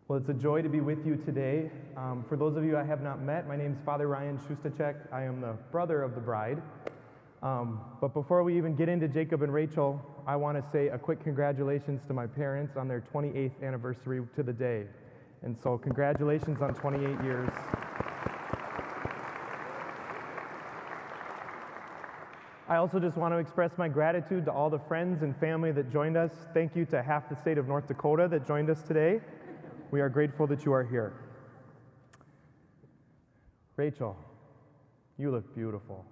Well, it's a joy to be with you today. For those of you I have not met, my name is Father Ryan Shustacek. I am the brother of the bride. But before we even get into Jacob and Rachel, I want to say a quick congratulations to my parents on their 28th anniversary to the day. And so congratulations on 28 years. I also just want to express my gratitude to all the friends and family that joined us. Thank you to half the state of North Dakota that joined us today. We are grateful that you are here. Rachel, you look beautiful.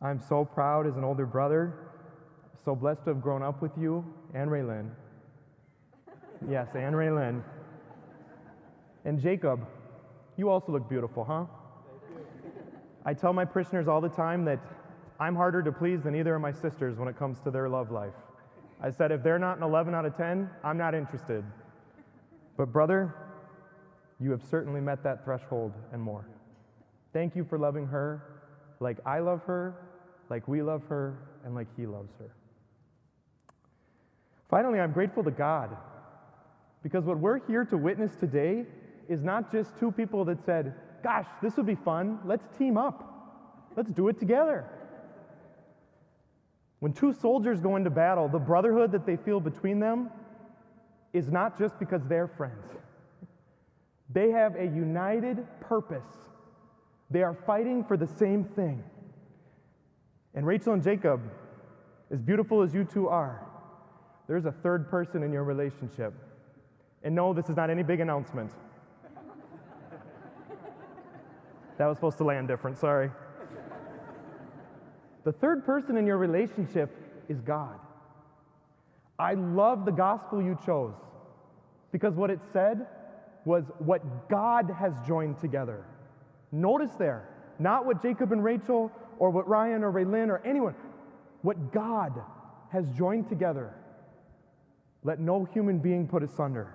I'm so proud as an older brother, so blessed to have grown up with you and Raylyn. Yes, and Raylyn. And Jacob, you also look beautiful, huh? I tell my parishioners all the time that I'm harder to please than either of my sisters when it comes to their love life. I said, if they're not an 11 out of 10, I'm not interested. But brother, you have certainly met that threshold and more. Thank you for loving her like I love her, like we love her, and like he loves her. Finally, I'm grateful to God, because what we're here to witness today is not just two people that said, gosh, this would be fun, let's team up, let's do it together. When two soldiers go into battle, the brotherhood that they feel between them is not just because they're friends. They have a united purpose. They are fighting for the same thing. And Rachel and Jacob, as beautiful as you two are, there's a third person in your relationship. And no, this is not any big announcement. That was supposed to land different, sorry. The third person in your relationship is God. I love the gospel you chose, because what it said was what God has joined together. Notice there, not what Jacob and Rachel or what Ryan or Raylyn or anyone, what God has joined together. Let no human being put asunder.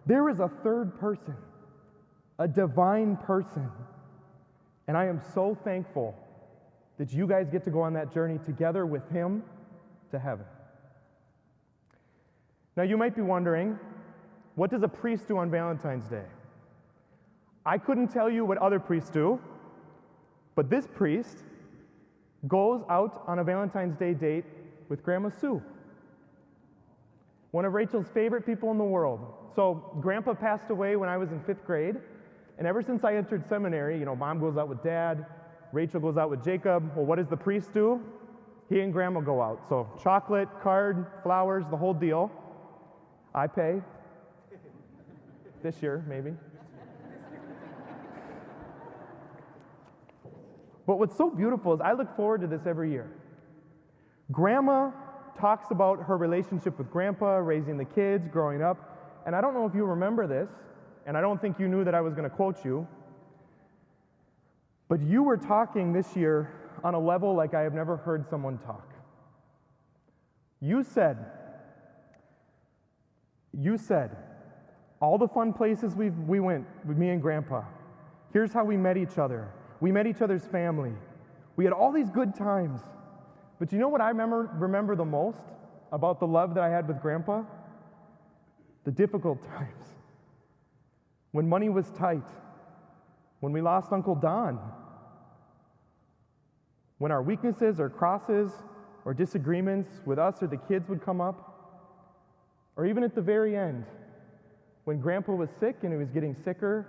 There is a third person, a divine person, and I am so thankful that you guys get to go on that journey together with him to heaven. Now you might be wondering, what does a priest do on Valentine's Day? I couldn't tell you what other priests do, but this priest goes out on a Valentine's Day date with Grandma Sue, one of Rachel's favorite people in the world. So Grandpa passed away when I was in 5th grade, and ever since I entered seminary, Mom goes out with Dad, Rachel goes out with Jacob. Well, what does the priest do? He and Grandma go out. So chocolate, card, flowers, the whole deal. I pay. This year, maybe. But what's so beautiful is I look forward to this every year. Grandma talks about her relationship with Grandpa, raising the kids, growing up. And I don't know if you remember this, and I don't think you knew that I was going to quote you, but you were talking this year on a level like I have never heard someone talk. You said, all the fun places we went with me and Grandpa, here's how we met each other. We met each other's family. We had all these good times. But you know what I remember the most about the love that I had with Grandpa? The difficult times. When money was tight. When we lost Uncle Don. When our weaknesses or crosses or disagreements with us or the kids would come up. Or even at the very end, when Grandpa was sick and he was getting sicker,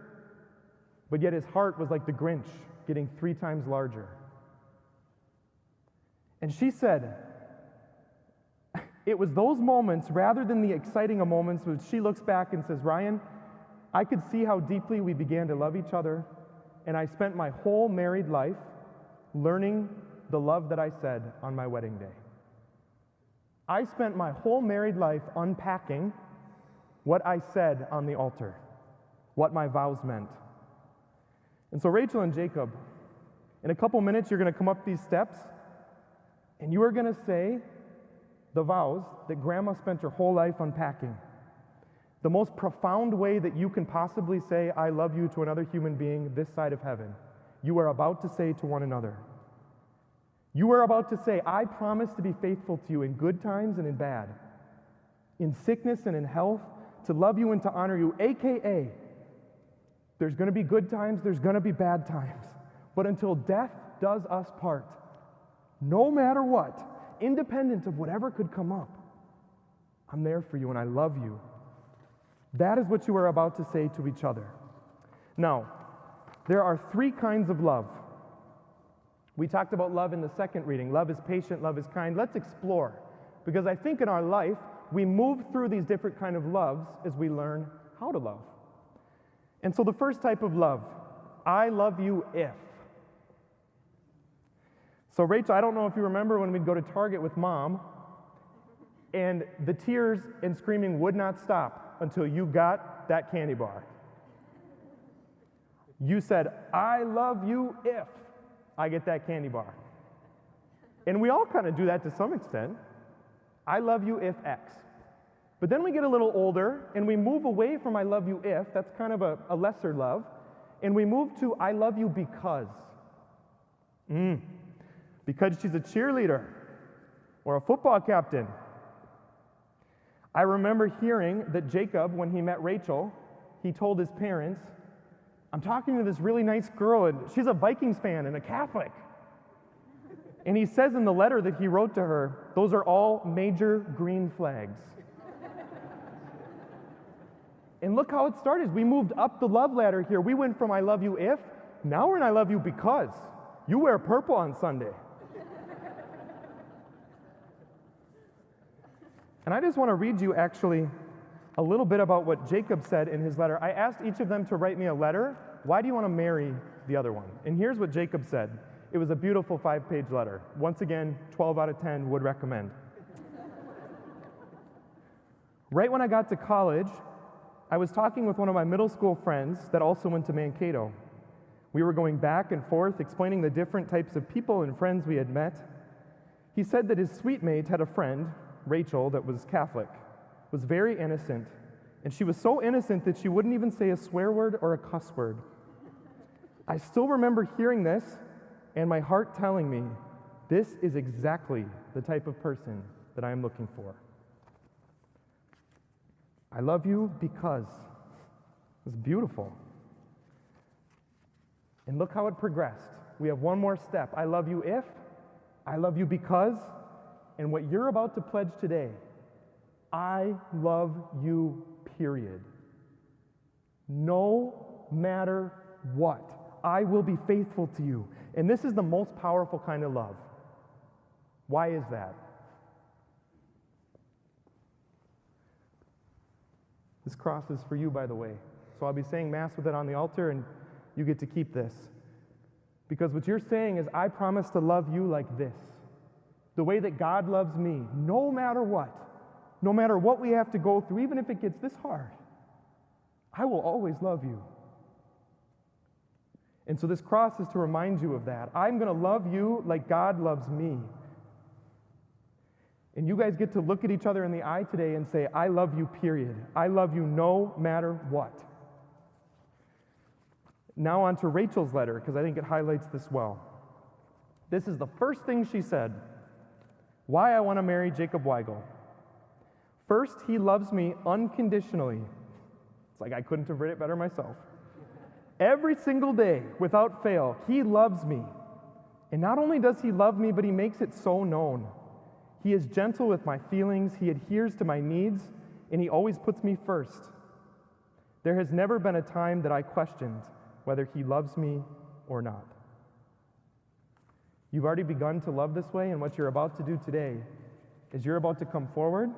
but yet his heart was like the Grinch, getting 3 times larger. And she said, it was those moments, rather than the exciting moments, when she looks back and says, Ryan, I could see how deeply we began to love each other, and I spent my whole married life learning the love that I said on my wedding day. I spent my whole married life unpacking what I said on the altar, what my vows meant. And so Rachel and Jacob, in a couple minutes you're going to come up these steps, and you are going to say the vows that Grandma spent her whole life unpacking. The most profound way that you can possibly say, I love you to another human being this side of heaven, you are about to say to one another. You are about to say, I promise to be faithful to you in good times and in bad, in sickness and in health, to love you and to honor you, AKA, there's going to be good times, there's going to be bad times. But until death does us part, no matter what, independent of whatever could come up, I'm there for you and I love you. That is what you are about to say to each other. Now, there are 3 kinds of love. We talked about love in the second reading. Love is patient, love is kind. Let's explore, because I think in our life, we move through these different kind of loves as we learn how to love. And so the first type of love, I love you if. So Rachel, I don't know if you remember when we'd go to Target with Mom, and the tears and screaming would not stop until you got that candy bar. You said, I love you if I get that candy bar. And we all kind of do that to some extent. I love you if X. But then we get a little older and we move away from I love you if, that's kind of a lesser love, and we move to I love you because. Because she's a cheerleader or a football captain. I remember hearing that Jacob, when he met Rachel, he told his parents, I'm talking to this really nice girl, and she's a Vikings fan and a Catholic. And he says in the letter that he wrote to her, those are all major green flags. And look how it started. We moved up the love ladder here. We went from I love you if, now we're in I love you because. You wear purple on Sunday. And I just want to read you actually a little bit about what Jacob said in his letter. I asked each of them to write me a letter. Why do you want to marry the other one? And here's what Jacob said. It was a beautiful 5-page letter. Once again, 12 out of 10 would recommend. Right when I got to college, I was talking with one of my middle school friends that also went to Mankato. We were going back and forth explaining the different types of people and friends we had met. He said that his suite mate had a friend, Rachel, that was Catholic, was very innocent, and she was so innocent that she wouldn't even say a swear word or a cuss word. I still remember hearing this and my heart telling me, this is exactly the type of person that I am looking for. I love you because. It's beautiful. And look how it progressed. We have one more step. I love you if, I love you because, and what you're about to pledge today, I love you, period. No matter what, I will be faithful to you. And this is the most powerful kind of love. Why is that? This cross is for you, by the way. So I'll be saying Mass with it on the altar, and you get to keep this. Because what you're saying is, I promise to love you like this. The way that God loves me, no matter what. No matter what we have to go through, even if it gets this hard, I will always love you. And so this cross is to remind you of that. I'm going to love you like God loves me. And you guys get to look at each other in the eye today and say, I love you, period. I love you no matter what. Now on to Rachel's letter, because I think it highlights this well. This is the first thing she said. Why I want to marry Jacob Weigel. First, he loves me unconditionally. It's like I couldn't have written it better myself. Every single day, without fail, he loves me. And not only does he love me, but he makes it so known. He is gentle with my feelings, he adheres to my needs, and he always puts me first. There has never been a time that I questioned whether he loves me or not. You've already begun to love this way, and what you're about to do today is you're about to come forward,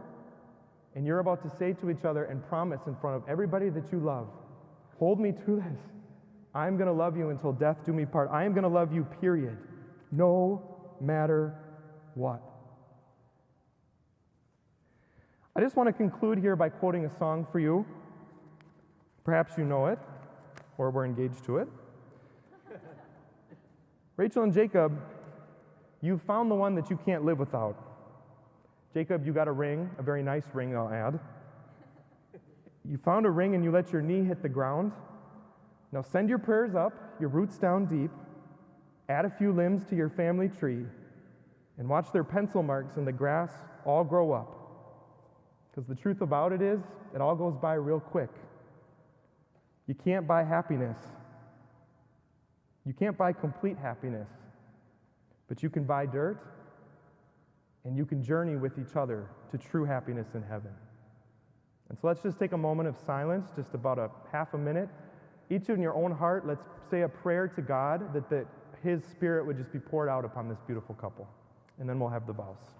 and you're about to say to each other and promise in front of everybody that you love, hold me to this. I'm going to love you until death do me part. I am going to love you, period. No matter what. I just want to conclude here by quoting a song for you. Perhaps you know it, or we're engaged to it. Rachel and Jacob, you found the one that you can't live without. Jacob, you got a ring, a very nice ring, I'll add. You found a ring and you let your knee hit the ground. Now send your prayers up, your roots down deep, add a few limbs to your family tree, and watch their pencil marks in the grass all grow up. Because the truth about it is, it all goes by real quick. You can't buy happiness. You can't buy complete happiness. But you can buy dirt, and you can journey with each other to true happiness in heaven. And so let's just take a moment of silence, just about a half a minute. Each in your own heart, let's say a prayer to God that His Spirit would just be poured out upon this beautiful couple. And then we'll have the vows.